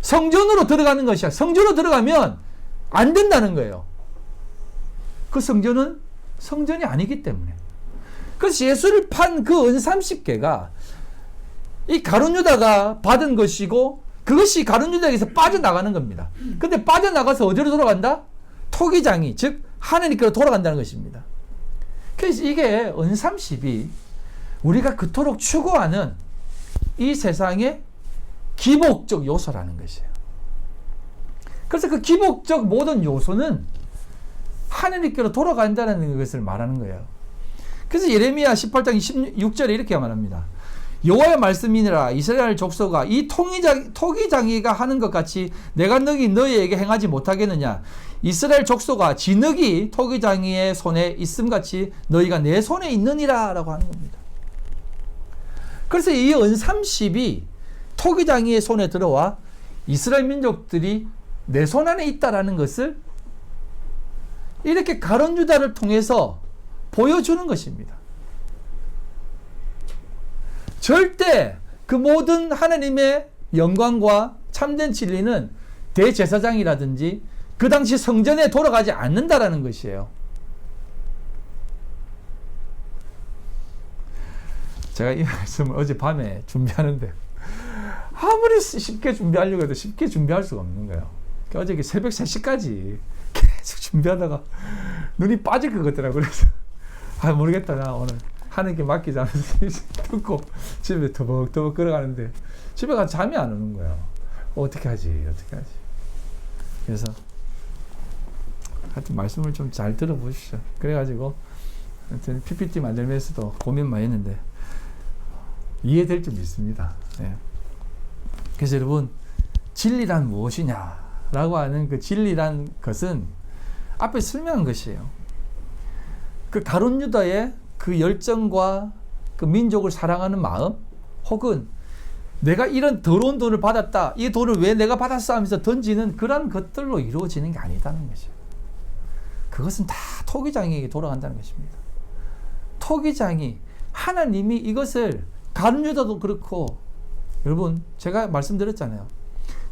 성전으로 들어가는 것이야. 성전으로 들어가면 안 된다는 거예요. 그 성전은 성전이 아니기 때문에. 그래서 예수를 판 그 은 30개가 이 가룟 유다가 받은 것이고 그것이 가룟 유다에게서 빠져나가는 겁니다. 근데 빠져나가서 어디로 돌아간다? 토기장이 즉 하나님께로 돌아간다는 것입니다. 그래서 이게 은 30이 우리가 그토록 추구하는 이 세상의 기복적 요소라는 것이에요. 그래서 그 기복적 모든 요소는 하나님께로 돌아간다는 것을 말하는 거예요. 그래서 예레미야 18장 26절에 이렇게 말합니다. 여호와의 말씀이니라 이스라엘 족속아 이 토기장이가 하는 것 같이 내가 너희에게 행하지 못하겠느냐. 이스라엘 족속아 진흙이 토기장이의 손에 있음같이 너희가 내 손에 있느니라 라고 하는 겁니다. 그래서 이 은 30이 토기장이의 손에 들어와 이스라엘 민족들이 내 손 안에 있다라는 것을 이렇게 가룟 유다를 통해서 보여주는 것입니다. 절대 그 모든 하나님의 영광과 참된 진리는 대제사장이라든지 그 당시 성전에 돌아가지 않는다라는 것이에요. 제가 이 말씀을 어젯밤에 준비하는데 아무리 쉽게 준비하려고 해도 쉽게 준비할 수가 없는 거예요. 어저께 새벽 3시까지 계속 준비하다가 눈이 빠질 것 같더라고요. 그래서 모르겠다. 나 오늘 하나님께 맡기자면서 듣고 집에 더벅더벅 걸어가는데 집에 가서 잠이 안 오는 거예요. 어떻게 하지? 그래서 하여튼 말씀을 좀 잘 들어보십시오. 그래가지고 하여튼 PPT 만들면서도 고민 많이 했는데 이해될 줄 믿습니다. 네. 그래서 여러분 진리란 무엇이냐라고 하는 그 진리란 것은 앞에 설명한 것이에요. 그 가룟 유다의 그 열정과 그 민족을 사랑하는 마음 혹은 내가 이런 더러운 돈을 받았다. 이 돈을 왜 내가 받았어 하면서 던지는 그런 것들로 이루어지는 게 아니다는 것이에요. 그것은 다 토기장에게 돌아간다는 것입니다. 토기장이 하나님이 이것을 가룟 유다도 그렇고 여러분 제가 말씀드렸잖아요.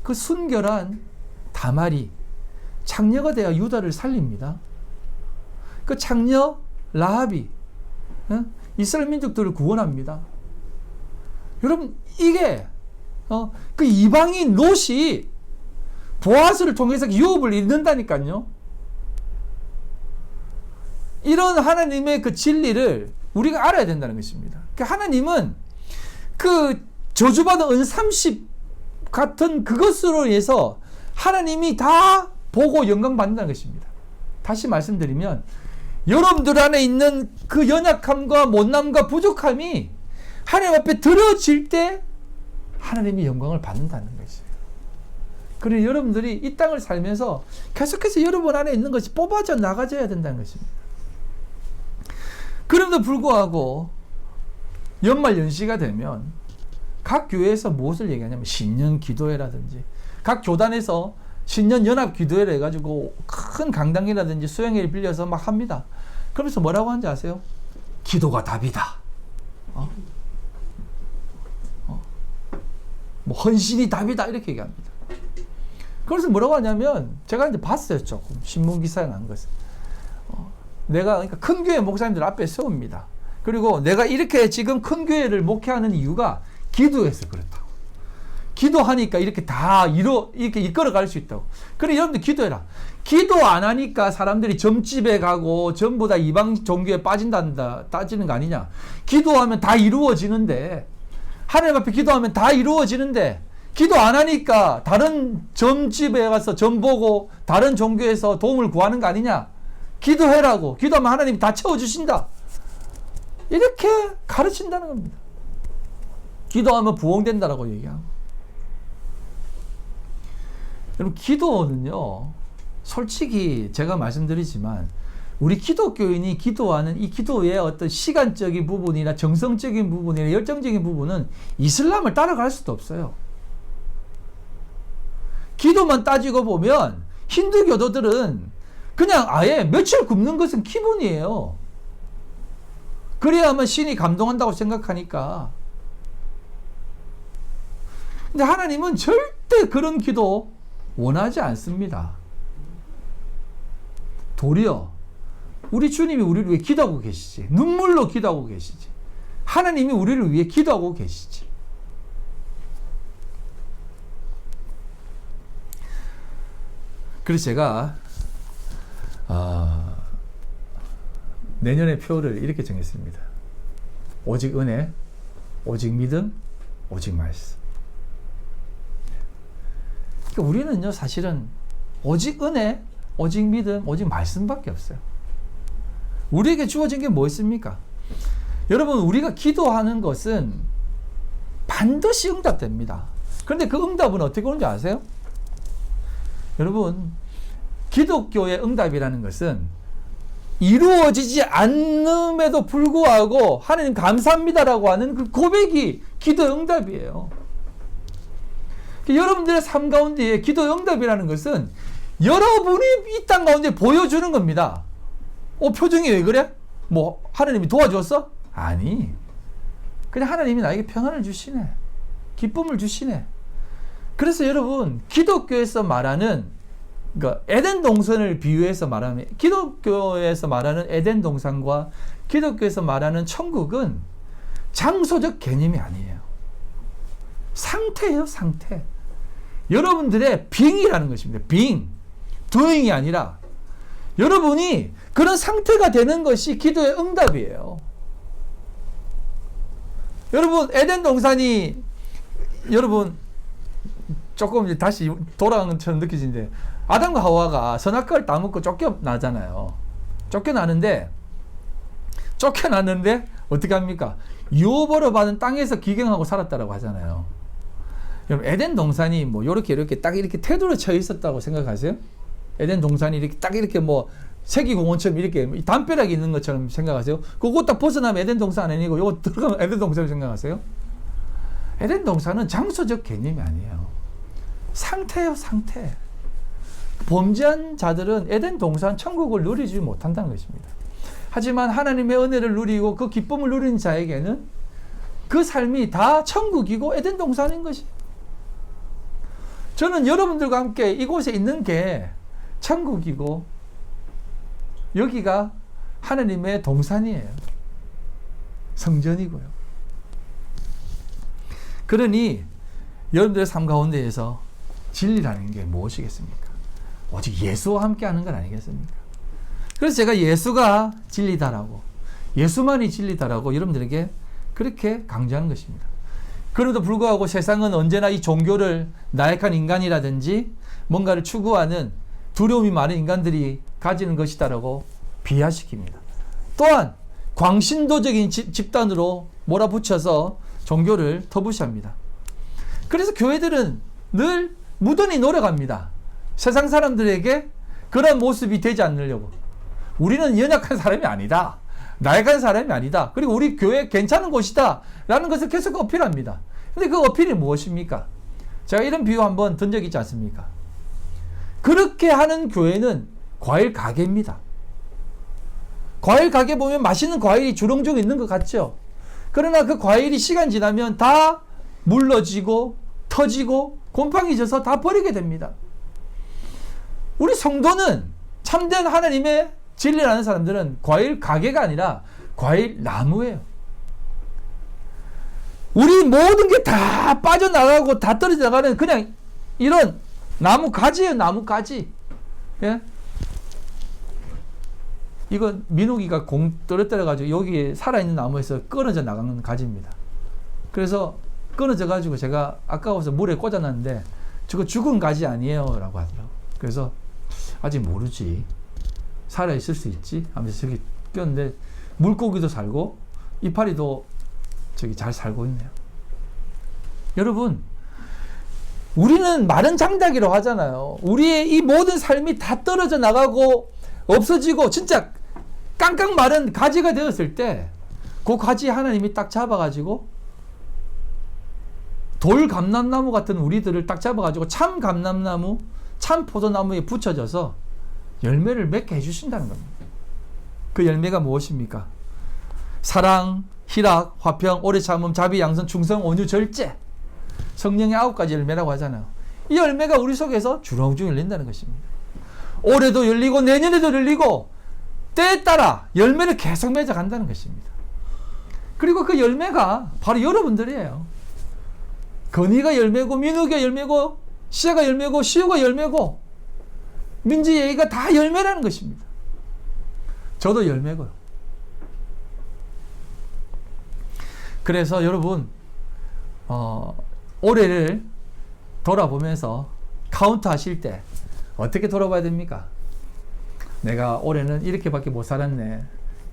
그 순결한 다말이 창녀가 되어 유다를 살립니다. 그 창녀 라합이 이스라엘 민족들을 구원합니다. 여러분 이게 그 이방인 롯이 보아스를 통해서 유업을 이룬다니까요. 이런 하나님의 그 진리를 우리가 알아야 된다는 것입니다. 하나님은 그 저주받은 은30 같은 그것으로 인해서 하나님이 다 보고 영광 받는다는 것입니다. 다시 말씀드리면 여러분들 안에 있는 그 연약함과 못남과 부족함이 하나님 앞에 드러질 때 하나님이 영광을 받는다는 것이에요. 그래서 여러분들이 이 땅을 살면서 계속해서 여러분 안에 있는 것이 뽑아져 나가져야 된다는 것입니다. 그럼에도 불구하고 연말 연시가 되면 각 교회에서 무엇을 얘기하냐면 신년 기도회라든지 각 교단에서 신년 연합 기도회를 해가지고 큰 강당이라든지 수양회를 빌려서 막 합니다. 그러면서 뭐라고 하는지 아세요? 기도가 답이다. 뭐 헌신이 답이다 이렇게 얘기합니다. 그래서 뭐라고 하냐면 제가 이제 봤어요. 조금 신문 기사에 난 것을. 내가 그러니까 큰 교회 목사님들 앞에 세웁니다. 그리고 내가 이렇게 지금 큰 교회를 목회하는 이유가 기도해서 그렇다고. 기도하니까 이렇게 다 이렇게 이끌어갈 수 있다고. 그래 여러분들 기도해라. 기도 안 하니까 사람들이 점집에 가고 전부 다 이방 종교에 따지는 거 아니냐. 기도하면 다 이루어지는데 하나님 앞에 기도하면 다 이루어지는데 기도 안 하니까 다른 점집에 가서 점 보고 다른 종교에서 도움을 구하는 거 아니냐. 기도해라고. 기도하면 하나님이 다 채워주신다. 이렇게 가르친다는 겁니다. 기도하면 부흥된다라고 얘기하고. 여러분 기도는요. 솔직히 제가 말씀드리지만 우리 기독교인이 기도하는 이 기도의 어떤 시간적인 부분이나 정성적인 부분이나 열정적인 부분은 이슬람을 따라갈 수도 없어요. 기도만 따지고 보면 힌두교도들은 그냥 아예 며칠 굶는 것은 기본이에요. 그래야만 신이 감동한다고 생각하니까. 근데 하나님은 절대 그런 기도 원하지 않습니다. 도리어 우리 주님이 우리를 위해 기도하고 계시지. 눈물로 기도하고 계시지. 하나님이 우리를 위해 기도하고 계시지. 그래서 제가 내년의 표를 이렇게 정했습니다. 오직 은혜, 오직 믿음, 오직 말씀. 그러니까 우리는요 사실은 오직 은혜, 오직 믿음, 오직 말씀밖에 없어요. 우리에게 주어진 게 뭐 있습니까? 여러분 우리가 기도하는 것은 반드시 응답됩니다. 그런데 그 응답은 어떻게 오는지 아세요? 여러분 기독교의 응답이라는 것은 이루어지지 않음에도 불구하고 하나님 감사합니다라고 하는 그 고백이 기도의 응답이에요. 여러분들의 삶 가운데에 기도의 응답이라는 것은 여러분이 이 땅 가운데 보여주는 겁니다. 표정이 왜 그래? 뭐 하나님이 도와줬어? 아니, 그냥 하나님이 나에게 평안을 주시네, 기쁨을 주시네. 그래서 여러분 기독교에서 말하는 그러니까 에덴 동산을 비유해서 말하면 기독교에서 말하는 에덴 동산과 기독교에서 말하는 천국은 장소적 개념이 아니에요. 상태예요, 상태. 여러분들의 being이라는 것입니다. being, doing이 아니라 여러분이 그런 상태가 되는 것이 기도의 응답이에요. 여러분 에덴 동산이 여러분 조금 이제 다시 돌아간 것처럼 느껴지는데 아담과 하와가 선악과를 따먹고 쫓겨나잖아요. 쫓겨났는데 어떻게 합니까? 유업으로 받은 땅에서 기경하고 살았다라고 하잖아요. 여러분 에덴 동산이 뭐 이렇게 딱 이렇게 태도로 쳐 있었다고 생각하세요? 에덴 동산이 이렇게 딱 이렇게 뭐 세기공원처럼 이렇게 담벼락이 있는 것처럼 생각하세요? 그거 딱 벗어나면 에덴 동산 아니고 이거 들어가면 에덴 동산을 생각하세요? 에덴 동산은 장소적 개념이 아니에요. 상태예요, 상태. 범죄한 자들은 에덴 동산 천국을 누리지 못한다는 것입니다. 하지만 하나님의 은혜를 누리고 그 기쁨을 누리는 자에게는 그 삶이 다 천국이고 에덴 동산인 것이에요. 저는 여러분들과 함께 이곳에 있는 게 천국이고 여기가 하나님의 동산이에요. 성전이고요. 그러니 여러분들의 삶 가운데에서 진리라는 게 무엇이겠습니까? 오직 예수와 함께 하는 건 아니겠습니까? 그래서 제가 예수가 진리다라고, 예수만이 진리다라고 여러분들에게 그렇게 강조하는 것입니다. 그럼에도 불구하고 세상은 언제나 이 종교를 나약한 인간이라든지 뭔가를 추구하는 두려움이 많은 인간들이 가지는 것이다라고 비하시킵니다. 또한 광신도적인 집단으로 몰아붙여서 종교를 터부시합니다. 그래서 교회들은 늘 무던히 노력합니다. 세상 사람들에게 그런 모습이 되지 않으려고. 우리는 연약한 사람이 아니다. 나약한 사람이 아니다. 그리고 우리 교회 괜찮은 곳이다. 라는 것을 계속 어필합니다. 근데 그 어필이 무엇입니까? 제가 이런 비유 한번 든 적 있지 않습니까? 그렇게 하는 교회는 과일 가게입니다. 과일 가게 보면 맛있는 과일이 주렁주렁 있는 것 같죠? 그러나 그 과일이 시간 지나면 다 물러지고 터지고 곰팡이 져서 다 버리게 됩니다. 우리 성도는 참된 하나님의 진리라는 사람들은 과일 가게가 아니라 과일 나무예요. 우리 모든 게 다 빠져나가고 다 떨어져 나가는 그냥 이런 나무 가지예요. 나무 가지. 예? 이건 민욱이가 공 떨어뜨려 가지고 여기 살아있는 나무에서 끊어져 나가는 가지입니다. 그래서 끊어져 가지고 제가 아까워서 물에 꽂아놨는데 저거 죽은 가지 아니에요 라고 하더라고요. 그래서 아직 모르지, 살아있을 수 있지 하면서 저기 꼈는데 물고기도 살고 이파리도 저기 잘 살고 있네요. 여러분, 우리는 마른 장작이라고 하잖아요. 우리의 이 모든 삶이 다 떨어져 나가고 없어지고 진짜 깡깡 마른 가지가 되었을 때 그 가지 하나님이 딱 잡아가지고 돌 감람나무 같은 우리들을 딱 잡아가지고 참 감람나무, 참 포도나무에 붙여져서 열매를 맺게 해주신다는 겁니다. 그 열매가 무엇입니까? 사랑, 희락, 화평, 오래 참음, 자비, 양선, 충성, 온유, 절제. 성령의 9가지 열매라고 하잖아요. 이 열매가 우리 속에서 주렁주렁 열린다는 것입니다. 올해도 열리고 내년에도 열리고 때에 따라 열매를 계속 맺어간다는 것입니다. 그리고 그 열매가 바로 여러분들이에요. 건희가 열매고 민욱이가 열매고 시아가 열매고 시우가 열매고 민지 예의가 다 열매라는 것입니다. 저도 열매고요. 그래서 여러분 올해를 돌아보면서 카운트 하실 때 어떻게 돌아봐야 됩니까? 내가 올해는 이렇게밖에 못 살았네,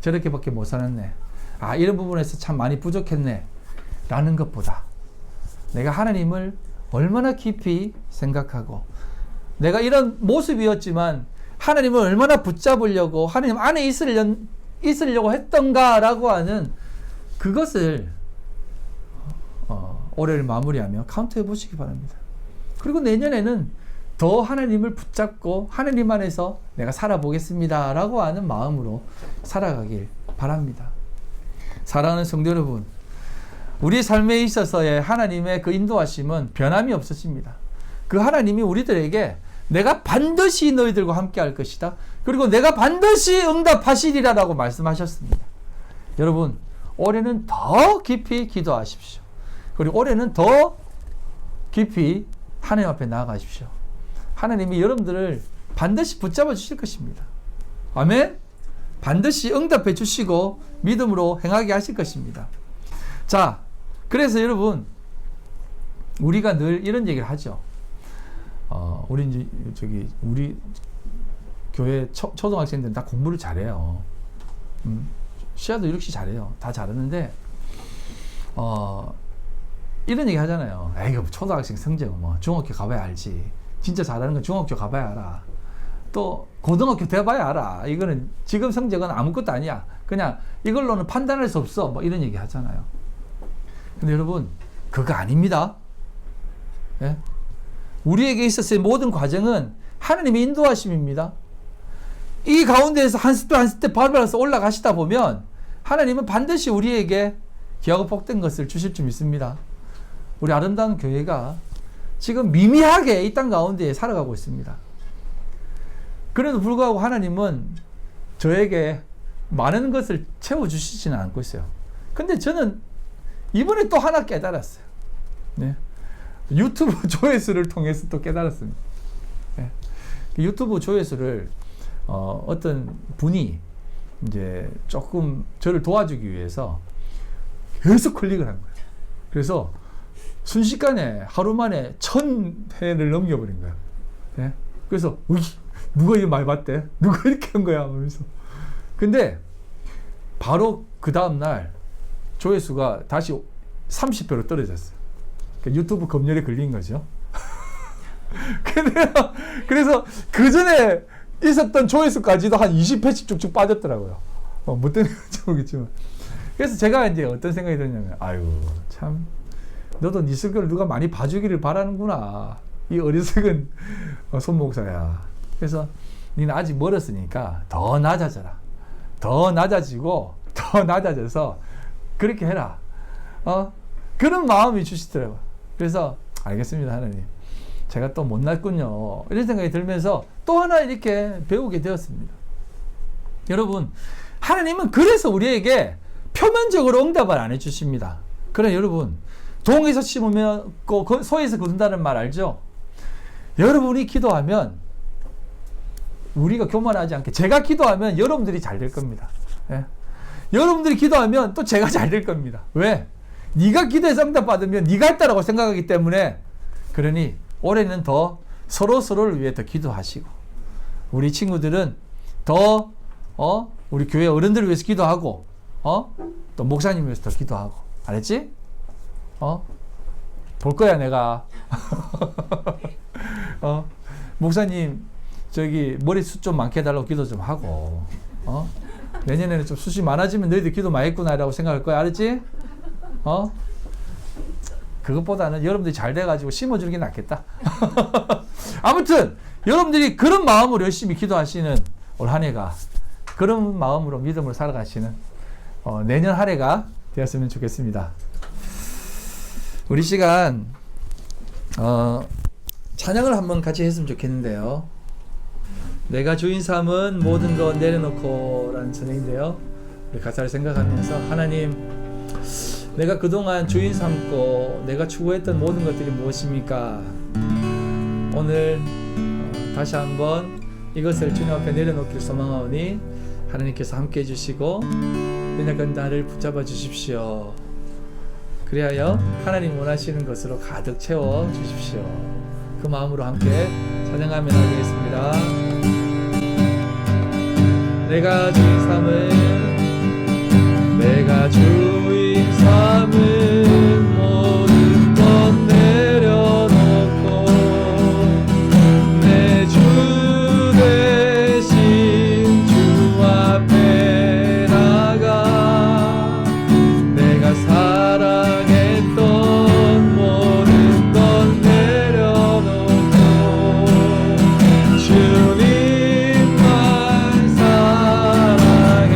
저렇게밖에 못 살았네, 아 이런 부분에서 참 많이 부족했네 라는 것보다 내가 하나님을 얼마나 깊이 생각하고 내가 이런 모습이었지만 하나님을 얼마나 붙잡으려고 하나님 안에 있으려고 했던가라고 하는 그것을 올해를 마무리하며 카운트해 보시기 바랍니다. 그리고 내년에는 더 하나님을 붙잡고 하나님 안에서 내가 살아보겠습니다 라고 하는 마음으로 살아가길 바랍니다. 사랑하는 성도 여러분, 우리 삶에 있어서의 하나님의 그 인도하심은 변함이 없으십니다. 그 하나님이 우리들에게 내가 반드시 너희들과 함께 할 것이다, 그리고 내가 반드시 응답하시리라 라고 말씀하셨습니다. 여러분, 올해는 더 깊이 기도하십시오. 그리고 올해는 더 깊이 하나님 앞에 나아가십시오. 하나님이 여러분들을 반드시 붙잡아 주실 것입니다. 아멘? 반드시 응답해 주시고 믿음으로 행하게 하실 것입니다. 자, 그래서 여러분, 우리가 늘 이런 얘기를 하죠. 우리 교회 초등학생들은 다 공부를 잘해요. 시아도 이렇게 잘해요. 다 잘하는데 이런 얘기 하잖아요. 에이, 초등학생 성적은 뭐 중학교 가봐야 알지. 진짜 잘하는 건 중학교 가봐야 알아. 또 고등학교 돼봐야 알아. 이거는 지금 성적은 아무것도 아니야. 그냥 이걸로는 판단할 수 없어. 뭐 이런 얘기 하잖아요. 근데 여러분, 그거 아닙니다. 예? 우리에게 있었을 모든 과정은 하나님의 인도하심입니다. 이 가운데에서 한 스텝 한 스텝 밟아서 올라가시다 보면 하나님은 반드시 우리에게 귀하고 복된 것을 주실 줄 믿습니다. 우리 아름다운 교회가 지금 미미하게 이 땅 가운데 살아가고 있습니다. 그래도 불구하고 하나님은 저에게 많은 것을 채워주시지는 않고 있어요. 근데 저는 이번에 또 하나 깨달았어요. 네. 유튜브 조회수를 통해서 또 깨달았습니다. 네. 유튜브 조회수를 어떤 분이 이제 조금 저를 도와주기 위해서 계속 클릭을 한 거예요. 그래서 순식간에 하루 만에 1000회를 넘겨버린 거예요. 네? 그래서 누가 이 말 봤대? 누가 이렇게 한 거야? 하면서. 근데 바로 그 다음날 조회수가 다시 30배로 떨어졌어요. 그러니까 유튜브 검열에 걸린 거죠. 그래서 그 전에 있었던 조회수까지도 한 20회씩 쭉쭉 빠졌더라고요. 뭐 때문인지 모르겠지만. 그래서 제가 이제 어떤 생각이 들었냐면, 아유, 참, 너도 네 설교를 누가 많이 봐주기를 바라는구나. 이 어리석은 손목사야. 그래서 니는 아직 멀었으니까 더 낮아져라. 더 낮아지고, 더 낮아져서 그렇게 해라. 그런 마음이 주시더라고요. 그래서, 알겠습니다, 하나님. 제가 또 못났군요. 이런 생각이 들면서 또 하나 이렇게 배우게 되었습니다. 여러분, 하나님은 그래서 우리에게 표면적으로 응답을 안 해주십니다. 그래, 여러분, 동에서 심으면 소에서 거둔다는 말 알죠? 여러분이 기도하면 우리가 교만하지 않게 제가 기도하면 여러분들이 잘 될 겁니다. 예? 여러분들이 기도하면 또 제가 잘 될 겁니다. 왜? 네가 기도해서 응답 받으면 네가 했다라고 생각하기 때문에. 그러니 올해는 더 서로를 위해 더 기도하시고, 우리 친구들은 더 우리 교회 어른들을 위해서 기도하고, 또 목사님 위해서 더 기도하고. 알았지? 볼 거야 내가. 목사님 저기 머리숱 좀 많게 해달라고 기도 좀 하고, 내년에는 좀 숱이 많아지면 너희들 기도 많이 했구나라고 생각할 거야. 알았지? 그것보다는 여러분들이 잘 돼가지고 심어주는 게 낫겠다. 아무튼 여러분들이 그런 마음으로 열심히 기도하시는 올 한 해가, 그런 마음으로 믿음으로 살아가시는 내년 한 해가 되었으면 좋겠습니다. 우리 시간 찬양을 한번 같이 했으면 좋겠는데요. 내가 주인 삼은 모든 것 내려놓고 라는 찬양인데요. 우리 가사를 생각하면서, 하나님, 내가 그동안 주인 삼고 내가 추구했던 모든 것들이 무엇입니까? 오늘 다시 한번 이것을 주님 앞에 내려놓기를 소망하오니 하나님께서 함께 해주시고 연약한 나를 붙잡아 주십시오. 그리하여 하나님 원하시는 것으로 가득 채워 주십시오. 그 마음으로 함께 찬양하며 나가겠습니다. 내가 주인 삼은, 내가 주인 삼은 모든 것 내려놓고 내 주 대신 주 앞에 나가, 내가 사랑했던 모든 것 내려놓고 주님만 사랑해.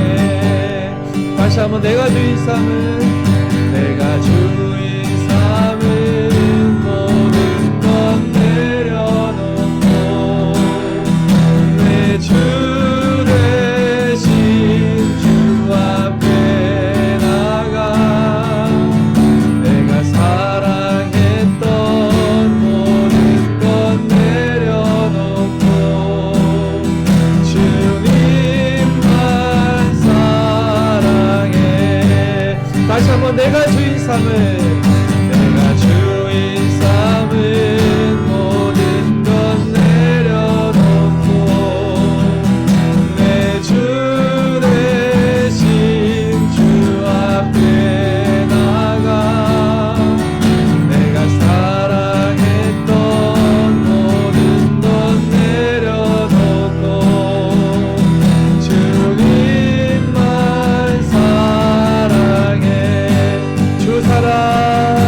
다시 한번 내가 주인 삼은, 내가 주인 삼은 모든 것 내려놓고 내 주 대신 주 앞에 나가, 내가 사랑했던 모든 것 내려놓고 주님만 사랑해. 다시 한번 내가 주인 삼은, 내가 주인 삼은 모든 것 내려놓고 내 주 대신 주 앞에 나가, 내가 사랑했던 모든 것 내려놓고 주님만 사랑해. 주 사랑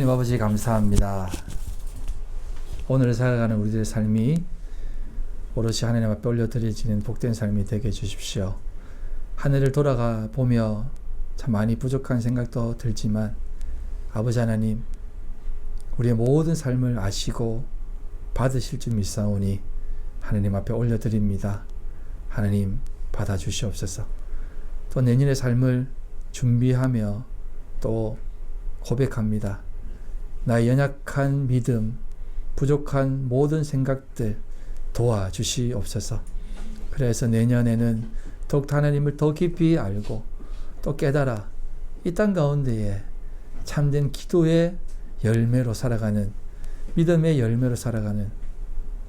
하나님 아버지 감사합니다. 오늘 살아가는 우리들의 삶이 오롯이 하나님 앞에 올려드려지는 복된 삶이 되게 해주십시오. 하늘을 돌아가 보며 참 많이 부족한 생각도 들지만 아버지 하나님, 우리의 모든 삶을 아시고 받으실 줄 믿사오니 하나님 앞에 올려드립니다. 하나님 받아주시옵소서. 또 내년의 삶을 준비하며 또 고백합니다. 나의 연약한 믿음, 부족한 모든 생각들 도와주시옵소서. 그래서 내년에는 더욱 하나님을 더 깊이 알고 또 깨달아 이 땅 가운데에 참된 기도의 열매로 살아가는, 믿음의 열매로 살아가는,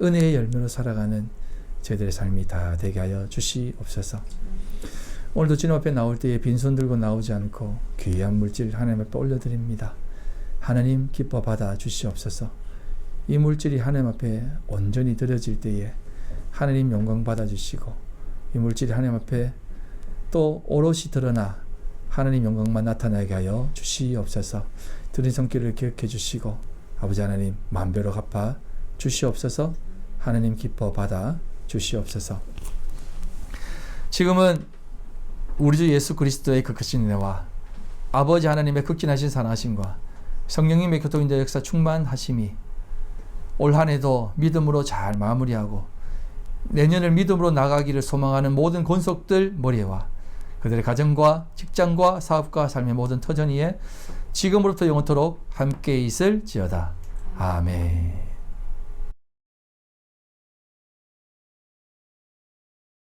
은혜의 열매로 살아가는 저희들의 삶이 다 되게 하여 주시옵소서. 오늘도 주님 앞에 나올 때에 빈손 들고 나오지 않고 귀한 물질 하나님 앞에 올려드립니다. 하나님 기뻐 받아 주시옵소서. 이 물질이 하나님 앞에 온전히 드려질 때에 하나님 영광 받아 주시고, 이 물질이 하나님 앞에 또 오롯이 드러나 하나님 영광만 나타나게 하여 주시옵소서. 드린 손길을 기억해 주시고 아버지 하나님 만배로 갚아 주시옵소서. 하나님 기뻐 받아 주시옵소서. 지금은 우리 주 예수 그리스도의 그 크신 은혜와 아버지 하나님의 극진하신 사랑하심과 성령님의 교통인자 역사 충만하심이 올 한 해도 믿음으로 잘 마무리하고 내년을 믿음으로 나가기를 소망하는 모든 권속들 머리와 그들의 가정과 직장과 사업과 삶의 모든 터전 위에 지금으로부터 영원토록 함께 있을지어다. 아멘.